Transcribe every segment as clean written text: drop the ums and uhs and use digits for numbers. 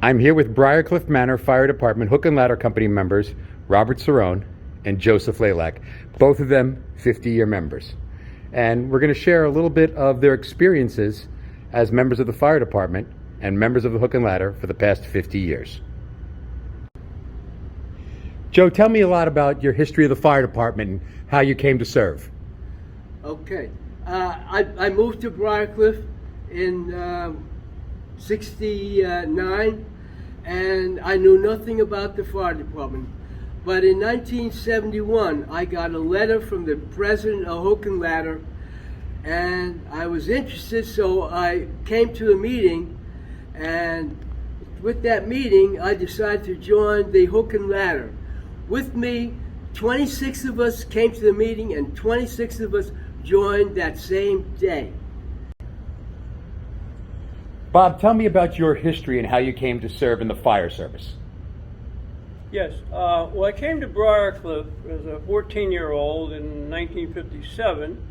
I'm here with Briarcliff Manor Fire Department Hook and Ladder Company members, Robert Cerrone and Joseph Lalak, both of them 50-year members. And we're going to share a little bit of their experiences as members of the fire department and members of the Hook and Ladder for the past 50 years. Joe, tell me a lot about your history of the fire department and how you came to serve. Okay. I moved to Briarcliff in 69, and I knew nothing about the fire department. But in 1971, I got a letter from the president of Hook and Ladder, and I was interested, so I came to the meeting, and with that meeting, I decided to join the Hook and Ladder. With me, 26 of us came to the meeting, and 26 of us joined that same day. Bob, tell me about your history and how you came to serve in the fire service. Yes, well, I came to Briarcliff as a 14-year-old in 1957,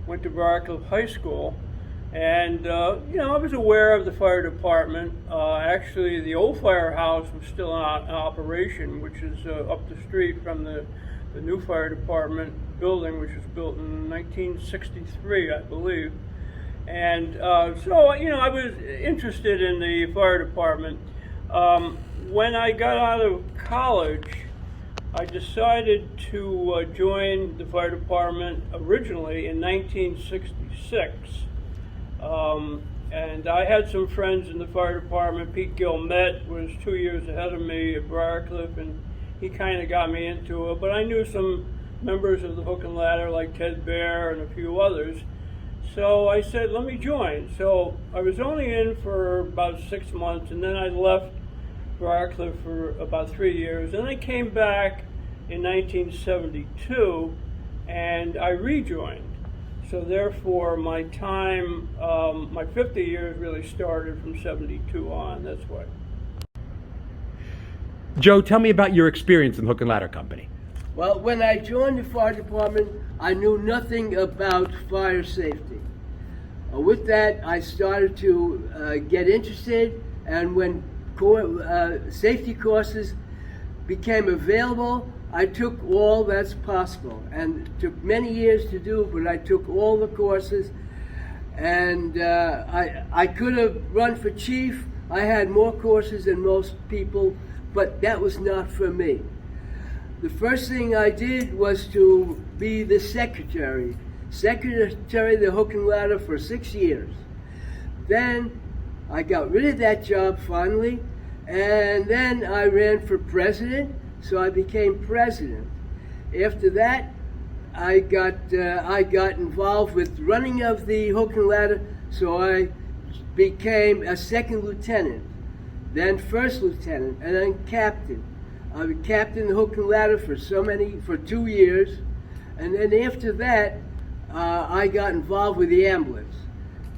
went to Briarcliff High School, and, I was aware of the fire department. Actually, the old firehouse was still in operation, which is up the street from the new fire department building, which was built in 1963, I believe. And I was interested in the fire department. When I got out of college, I decided to join the fire department originally in 1966. And I had some friends in the fire department. Pete Gilmet was 2 years ahead of me at Briarcliff, and he kind of got me into it. But I knew some members of the Hook and Ladder like Ted Bear and a few others. So I said, let me join. So I was only in for about 6 months, and then I left Briarcliff for about 3 years. And I came back in 1972, and I rejoined. So therefore, my time, my 50 years really started from 72 on. That's why. Joe, tell me about your experience in Hook and Ladder Company. Well, when I joined the fire department, I knew nothing about fire safety. With that, I started to get interested, and when safety courses became available, I took all that's possible. And it took many years to do, but I took all the courses, and I could have run for chief. I had more courses than most people, but that was not for me. The first thing I did was to be the secretary of the Hook and Ladder for 6 years. Then I got rid of that job finally, and then I ran for president, so I became president. After that, I got involved with running of the Hook and Ladder, so I became a second lieutenant, then first lieutenant, and then captain. I was captain of the Hook and Ladder for 2 years, and then after that, I got involved with the ambulance.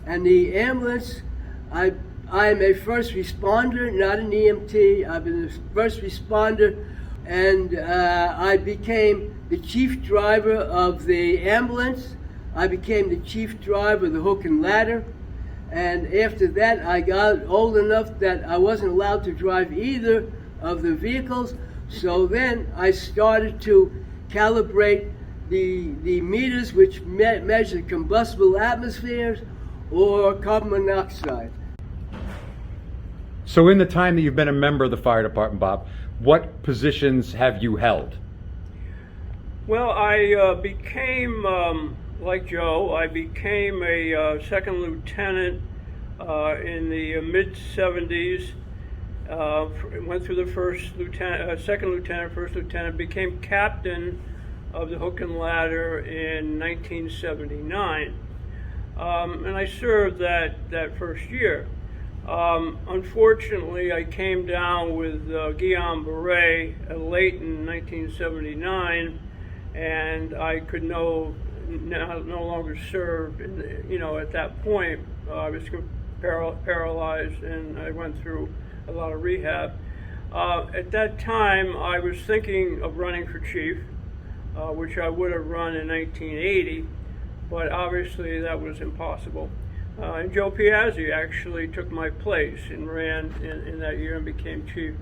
And the ambulance, I'm a first responder, not an EMT. I've been a first responder, and I became the chief driver of the ambulance. I became the chief driver of the Hook and Ladder. And after that, I got old enough that I wasn't allowed to drive either of the vehicles. So then I started to calibrate the meters which measure combustible atmospheres or carbon monoxide. So in the time that you've been a member of the fire department, Bob, what positions have you held? Well, I became, like Joe, I became a second lieutenant in the mid-70s. Went through the second lieutenant, first lieutenant, became captain of the Hook and Ladder in 1979. And I served that first year. Unfortunately, I came down with Guillain-Barré late in 1979, and I could no longer serve. At that point, I was paralyzed, and I went through a lot of rehab. At that time, I was thinking of running for chief, which I would have run in 1980, but obviously that was impossible. And Joe Piazzi actually took my place and ran in that year and became chief.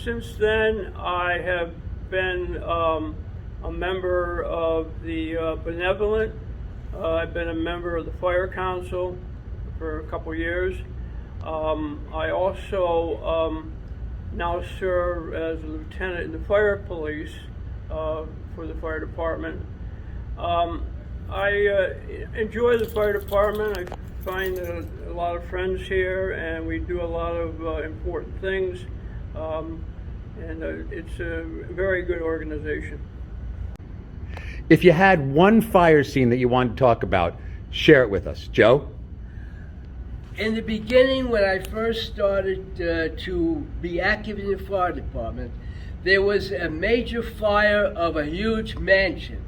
Since then, I have been a member of the Benevolent. I've been a member of the Fire Council for a couple years. I also now serve as a lieutenant in the fire police for the fire department. I enjoy the fire department. I find a lot of friends here, and we do a lot of important things. It's a very good organization. If you had one fire scene that you wanted to talk about, share it with us. Joe? In the beginning, when I first started to be active in the fire department, there was a major fire of a huge mansion.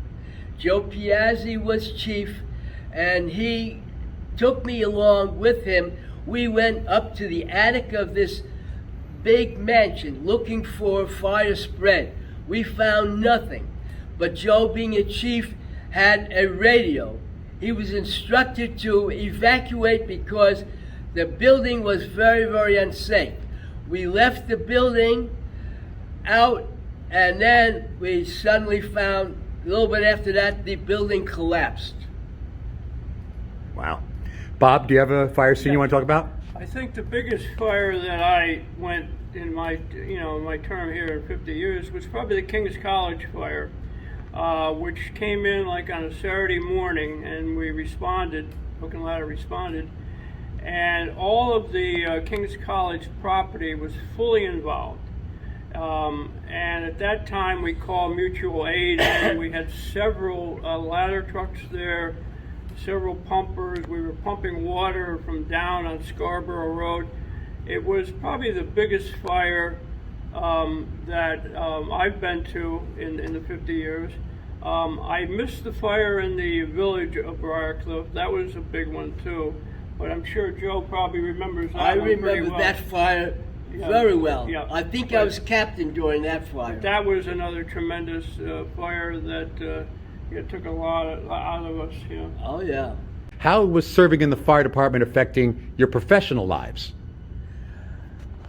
Joe Piazzi was chief, and he took me along with him. We went up to the attic of this big mansion looking for fire spread. We found nothing, but Joe, being a chief, had a radio. He was instructed to evacuate because the building was very, very unsafe. We left the building out, and then we suddenly found, a little bit after that, the building collapsed. Wow. Bob, do you have a fire scene you want to talk about? I think the biggest fire that I went in my term here in 50 years was probably the King's College fire, which came in like on a Saturday morning, and we responded. Hook and Ladder responded, and all of the King's College property was fully involved. And at that time we called mutual aid, and we had several ladder trucks there, several pumpers. We were pumping water from down on Scarborough Road. It was probably the biggest fire that I've been to in the 50 years. I missed the fire in the village of Briarcliff. That was a big one too, but I'm sure Joe probably remembers that. I one pretty remember well. that fire Yeah. very well. Yeah. I think I was captain during that fire. That was another tremendous fire that took a lot out of us. Yeah. Oh yeah. How was serving in the fire department affecting your professional lives?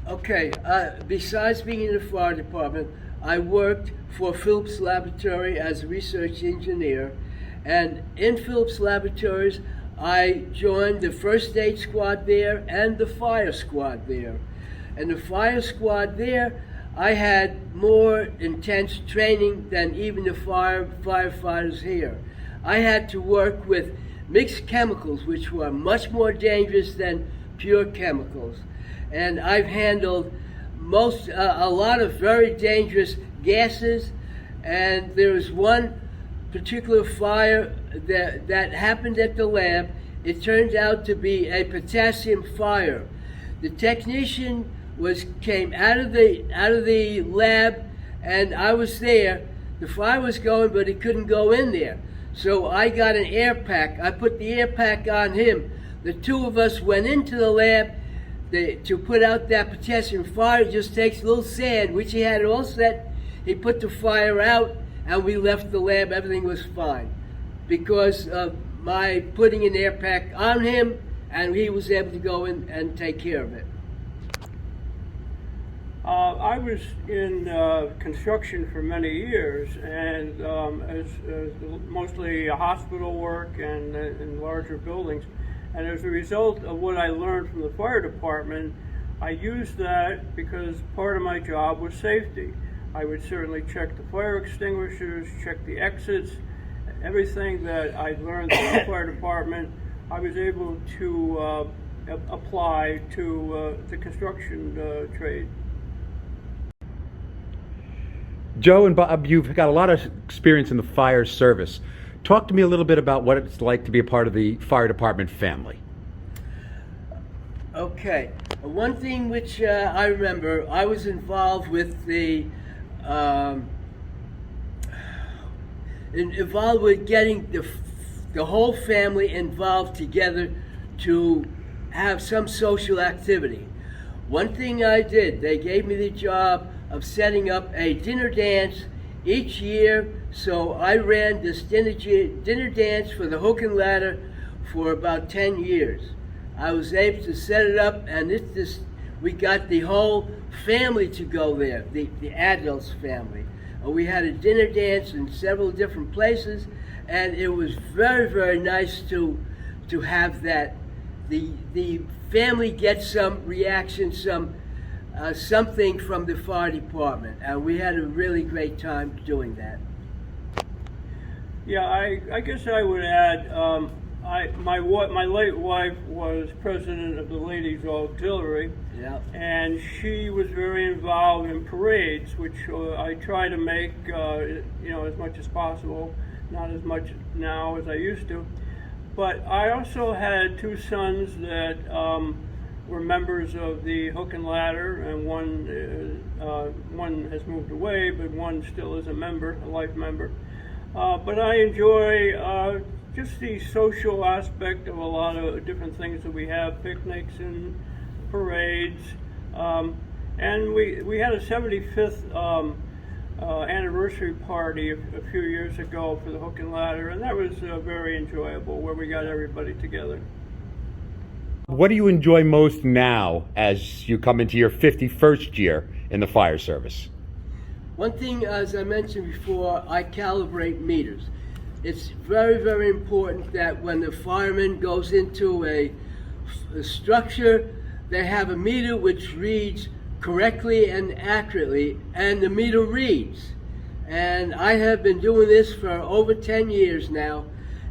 Okay, besides being in the fire department, I worked for Phillips Laboratory as a research engineer, and in Phillips Laboratories, I joined the first aid squad there and the fire squad there. And the fire squad there, I had more intense training than even the firefighters here. I had to work with mixed chemicals, which were much more dangerous than pure chemicals. And I've handled a lot of very dangerous gases. And there was one particular fire that happened at the lab. It turned out to be a potassium fire. The technician came out of the lab, and I was there. The fire was going, but he couldn't go in there. So I got an air pack. I put the air pack on him. The two of us went into the lab to put out that potassium fire. It just takes a little sand, which he had all set. He put the fire out, and we left the lab. Everything was fine because of my putting an air pack on him, and he was able to go in and take care of it. I was in construction for many years, and as mostly hospital work and in larger buildings. And as a result of what I learned from the fire department, I used that because part of my job was safety. I would certainly check the fire extinguishers, check the exits, everything that I learned from the fire department, I was able to apply to the construction trade. Joe and Bob, you've got a lot of experience in the fire service. Talk to me a little bit about what it's like to be a part of the fire department family. Okay, one thing which I remember, I was involved with involved with getting the whole family involved together to have some social activity. One thing I did, they gave me the job of setting up a dinner dance each year, so I ran this dinner dance for the Hook and Ladder for about 10 years. I was able to set it up, and we got the whole family to go there, the adults family. We had a dinner dance in several different places, and it was very, very nice to have that. The family gets some reaction, something from the fire department, and we had a really great time doing that. Yeah, I guess I would add, my late wife was president of the Ladies Auxiliary, Yeah. and she was very involved in parades, which I try to make, as much as possible. Not as much now as I used to. But I also had two sons that were members of the Hook and Ladder, and one has moved away, but one still is a member, a life member. But I enjoy just the social aspect of a lot of different things that we have, picnics and parades. And we had a 75th anniversary party a few years ago for the Hook and Ladder, and that was very enjoyable, where we got everybody together. What do you enjoy most now as you come into your 51st year in the fire service? One thing, as I mentioned before, I calibrate meters. It's very, very important that when the fireman goes into a structure, they have a meter which reads correctly and accurately, and the meter reads. And I have been doing this for over 10 years now,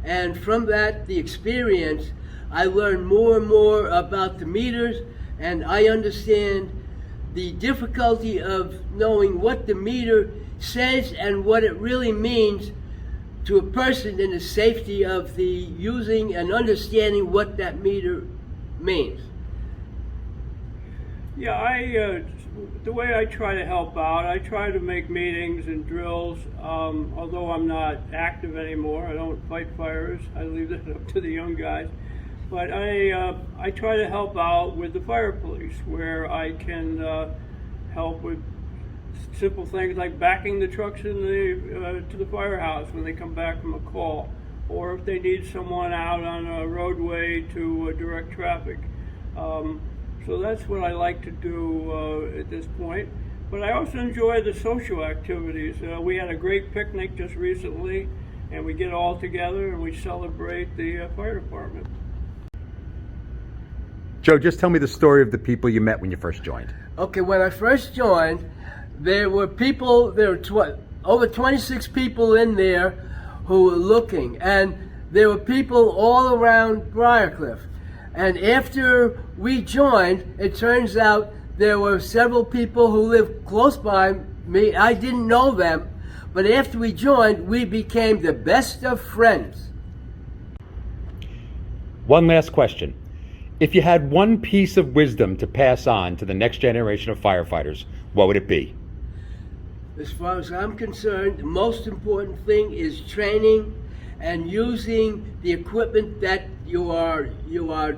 and from that, the experience, I learned more and more about the meters, and I understand the difficulty of knowing what the meter says and what it really means to a person in the safety of the using and understanding what that meter means. Yeah, the way I try to help out, I try to make meetings and drills, although I'm not active anymore. I don't fight fires. I leave that up to the young guys. But I try to help out with the fire police, where I can help with simple things like backing the trucks to the firehouse when they come back from a call, or if they need someone out on a roadway to direct traffic. So that's what I like to do at this point. But I also enjoy the social activities. We had a great picnic just recently, and we get all together and we celebrate the fire department. Joe, just tell me the story of the people you met when you first joined. Okay, when I first joined, there were over 26 people in there who were looking, and there were people all around Briarcliff. And after we joined, it turns out there were several people who lived close by me. I didn't know them, but after we joined, we became the best of friends. One last question. If you had one piece of wisdom to pass on to the next generation of firefighters, what would it be? As far as I'm concerned, the most important thing is training and using the equipment that you are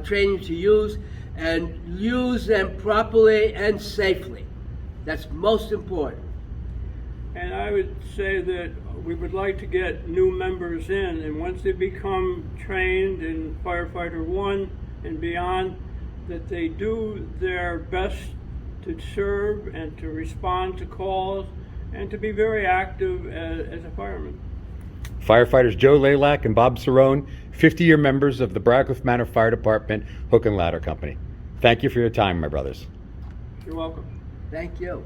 training to use, and use them properly and safely. That's most important. And I would say that we would like to get new members in, and once they become trained in Firefighter 1 and beyond, that they do their best to serve and to respond to calls and to be very active as a fireman. Firefighters Joe Lalak and Bob Cerrone, 50-year members of the Briarcliff Manor Fire Department Hook and Ladder Company. Thank you for your time, my brothers. You're welcome. Thank you.